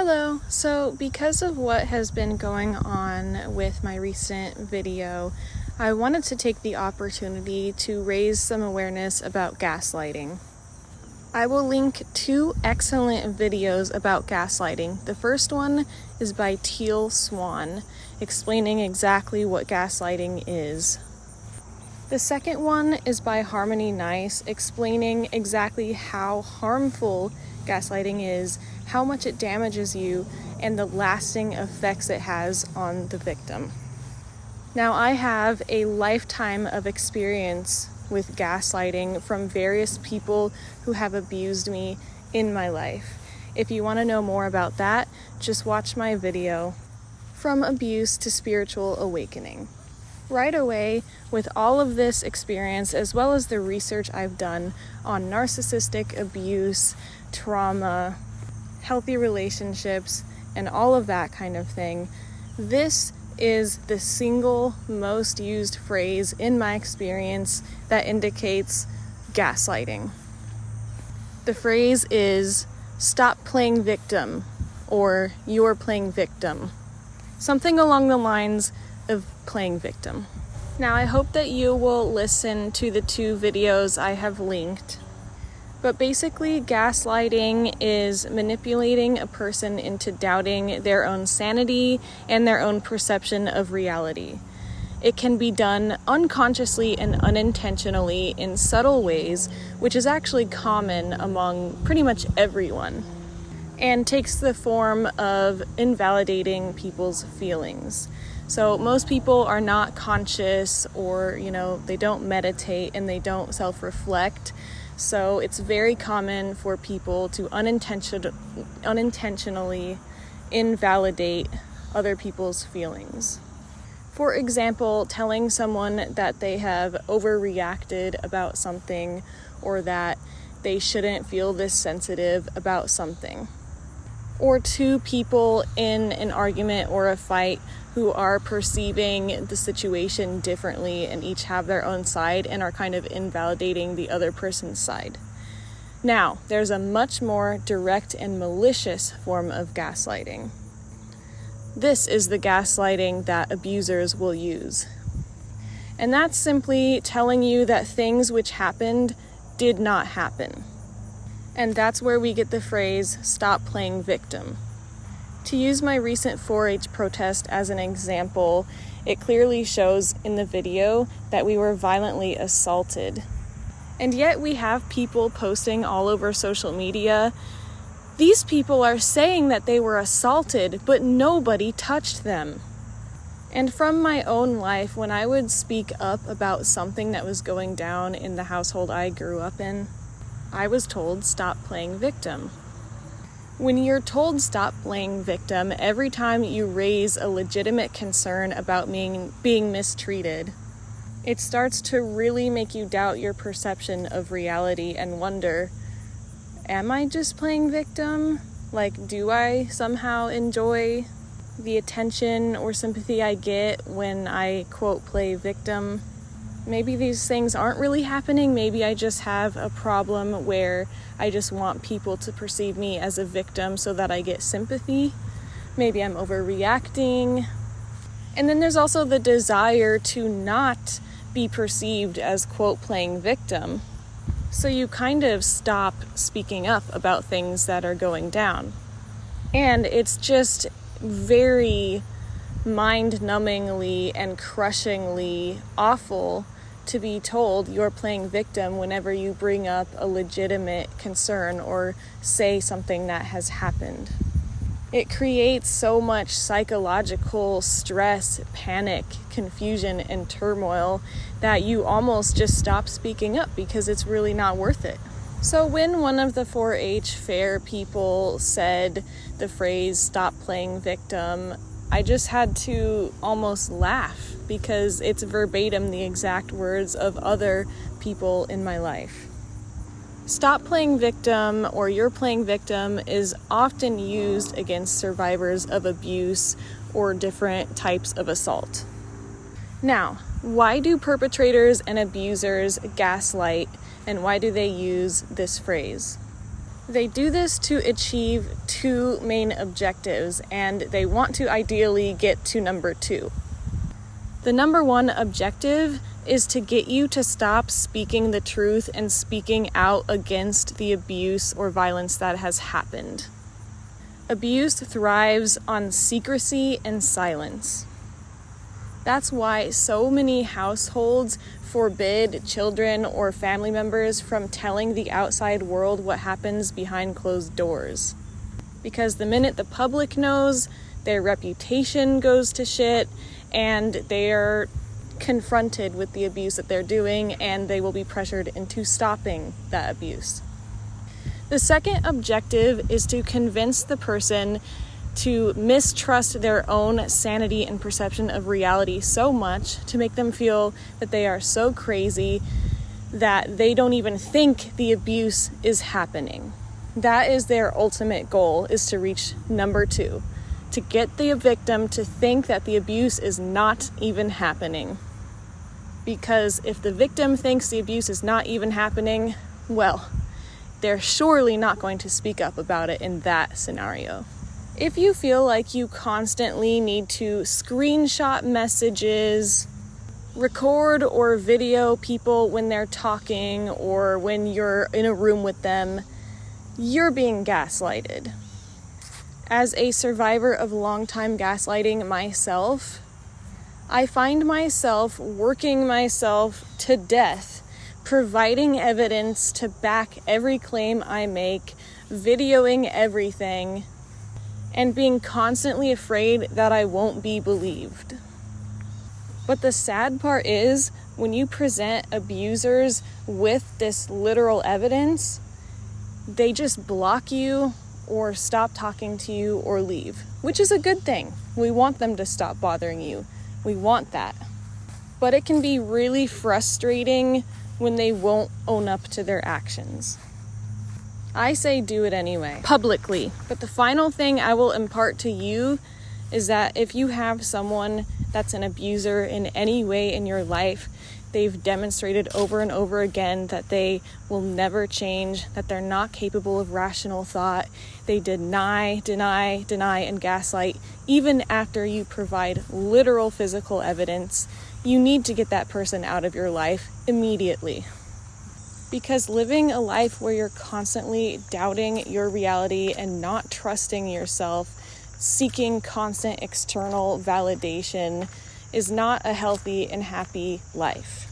Hello. So because of what has been going on with my recent video, I wanted to take the opportunity to raise some awareness about gaslighting. I will link two excellent videos about gaslighting. The first one is by Teal Swan, explaining exactly what gaslighting is. The second one is by Harmony Nice, explaining exactly how harmful gaslighting is, how much it damages you, and the lasting effects it has on the victim. Now, I have a lifetime of experience with gaslighting from various people who have abused me in my life. If you want to know more about that, just watch my video, From Abuse to Spiritual Awakening. Right away, with all of this experience, as well as the research I've done on narcissistic abuse, trauma, healthy relationships, and all of that kind of thing, this is the single most used phrase in my experience that indicates gaslighting. The phrase is, "Stop playing victim," or "You're playing victim." Something along the lines of playing victim. Now, I hope that you will listen to the two videos I have linked. But basically, gaslighting is manipulating a person into doubting their own sanity and their own perception of reality. It can be done unconsciously and unintentionally in subtle ways, which is actually common among pretty much everyone, and takes the form of invalidating people's feelings. So most people are not conscious, or they don't meditate and they don't self-reflect. So it's very common for people to unintentionally invalidate other people's feelings. For example, telling someone that they have overreacted about something, or that they shouldn't feel this sensitive about something. Or two people in an argument or a fight who are perceiving the situation differently and each have their own side and are kind of invalidating the other person's side. Now, there's a much more direct and malicious form of gaslighting. This is the gaslighting that abusers will use. And that's simply telling you that things which happened did not happen. And that's where we get the phrase, "Stop playing victim." To use my recent 4-H protest as an example, it clearly shows in the video that we were violently assaulted. And yet we have people posting all over social media. These people are saying that they were assaulted, but nobody touched them. And from my own life, when I would speak up about something that was going down in the household I grew up in, I was told, "Stop playing victim." When you're told stop playing victim, every time you raise a legitimate concern about being mistreated, it starts to really make you doubt your perception of reality and wonder, am I just playing victim? Do I somehow enjoy the attention or sympathy I get when I, quote, play victim? Maybe these things aren't really happening. Maybe I just have a problem where I just want people to perceive me as a victim so that I get sympathy. Maybe I'm overreacting. And then there's also the desire to not be perceived as, quote, playing victim. So you kind of stop speaking up about things that are going down. And it's just very mind-numbingly and crushingly awful to be told you're playing victim whenever you bring up a legitimate concern or say something that has happened. It creates so much psychological stress, panic, confusion, and turmoil that you almost just stop speaking up because it's really not worth it. So when one of the 4-H fair people said the phrase "stop playing victim," I just had to almost laugh because it's verbatim the exact words of other people in my life. Stop playing victim, or "you're playing victim," is often used against survivors of abuse or different types of assault. Now, why do perpetrators and abusers gaslight, and why do they use this phrase? They do this to achieve two main objectives, and they want to ideally get to number 2. The number 1 objective is to get you to stop speaking the truth and speaking out against the abuse or violence that has happened. Abuse thrives on secrecy and silence. That's why so many households forbid children or family members from telling the outside world what happens behind closed doors. Because the minute the public knows, their reputation goes to shit, and they're confronted with the abuse that they're doing, and they will be pressured into stopping that abuse. The second objective is to convince the person to mistrust their own sanity and perception of reality so much to make them feel that they are so crazy that they don't even think the abuse is happening. That is their ultimate goal, is to reach number 2, to get the victim to think that the abuse is not even happening. Because if the victim thinks the abuse is not even happening, well, they're surely not going to speak up about it in that scenario. If you feel like you constantly need to screenshot messages, record or video people when they're talking or when you're in a room with them, you're being gaslighted. As a survivor of long-time gaslighting myself, I find myself working myself to death, providing evidence to back every claim I make, videoing everything, and being constantly afraid that I won't be believed. But the sad part is, when you present abusers with this literal evidence, they just block you or stop talking to you or leave, which is a good thing. We want them to stop bothering you. We want that. But it can be really frustrating when they won't own up to their actions. I say do it anyway, publicly. But the final thing I will impart to you is that if you have someone that's an abuser in any way in your life, they've demonstrated over and over again that they will never change, that they're not capable of rational thought. They deny, and gaslight. Even after you provide literal physical evidence, you need to get that person out of your life immediately. Because living a life where you're constantly doubting your reality and not trusting yourself, seeking constant external validation, is not a healthy and happy life.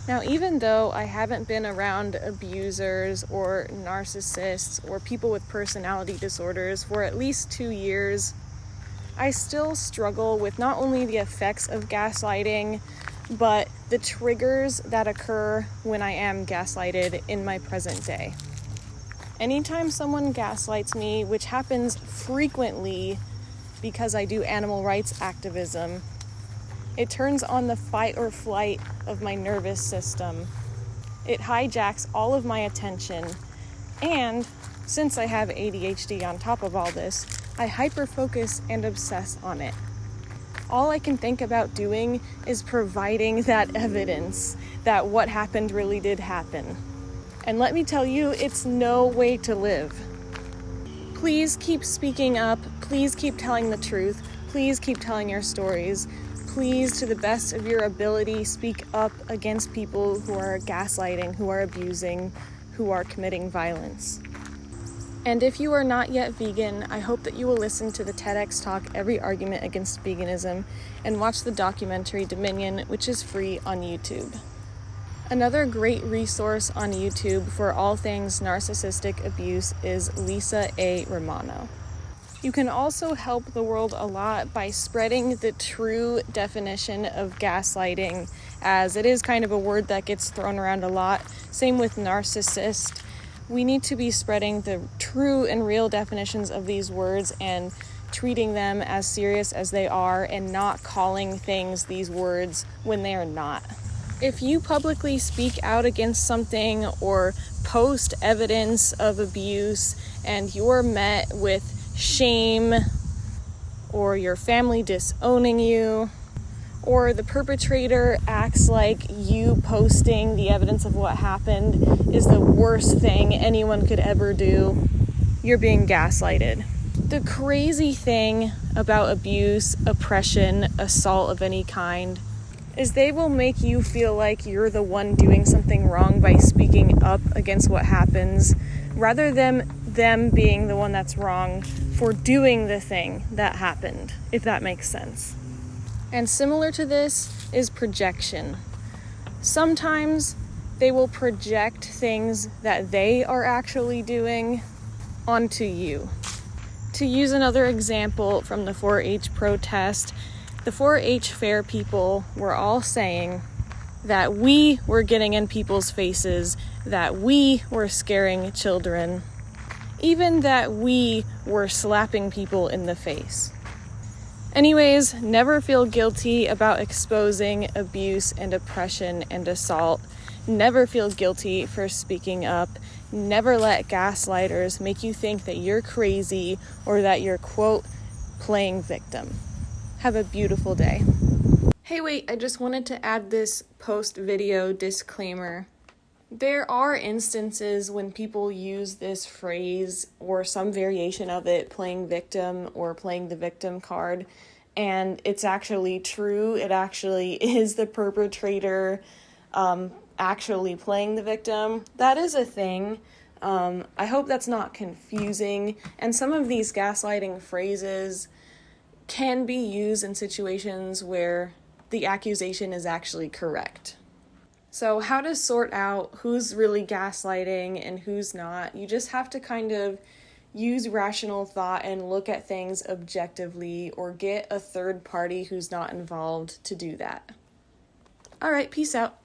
Now, even though I haven't been around abusers or narcissists or people with personality disorders for at least 2 years, I still struggle with not only the effects of gaslighting, but the triggers that occur when I am gaslighted in my present day. Anytime someone gaslights me, which happens frequently because I do animal rights activism, it turns on the fight or flight of my nervous system. It hijacks all of my attention. And since I have ADHD on top of all this, I hyper-focus and obsess on it. All I can think about doing is providing that evidence that what happened really did happen. And let me tell you, it's no way to live. Please keep speaking up. Please keep telling the truth. Please keep telling your stories. Please, to the best of your ability, speak up against people who are gaslighting, who are abusing, who are committing violence. And if you are not yet vegan, I hope that you will listen to the TEDx talk, Every Argument Against Veganism, and watch the documentary Dominion, which is free on YouTube. Another great resource on YouTube for all things narcissistic abuse is Lisa A. Romano. You can also help the world a lot by spreading the true definition of gaslighting, as it is kind of a word that gets thrown around a lot. Same with narcissist. We need to be spreading the true and real definitions of these words and treating them as serious as they are and not calling things these words when they are not. If you publicly speak out against something or post evidence of abuse and you're met with shame or your family disowning you, or the perpetrator acts like you posting the evidence of what happened is the worst thing anyone could ever do, you're being gaslighted. The crazy thing about abuse, oppression, assault of any kind is they will make you feel like you're the one doing something wrong by speaking up against what happens, rather than them being the one that's wrong for doing the thing that happened, if that makes sense. And similar to this is projection. Sometimes they will project things that they are actually doing onto you. To use another example from the 4-H protest, the 4-H fair people were all saying that we were getting in people's faces, that we were scaring children, even that we were slapping people in the face. Anyways, never feel guilty about exposing abuse and oppression and assault. Never feel guilty for speaking up. Never let gaslighters make you think that you're crazy or that you're, quote, playing victim. Have a beautiful day. Hey, wait, I just wanted to add this post-video disclaimer. There are instances when people use this phrase or some variation of it, playing victim or playing the victim card, and it's actually true. It actually is the perpetrator actually playing the victim. That is a thing. I hope that's not confusing. And some of these gaslighting phrases can be used in situations where the accusation is actually correct. So how to sort out who's really gaslighting and who's not, you just have to kind of use rational thought and look at things objectively, or get a third party who's not involved to do that. All right, peace out.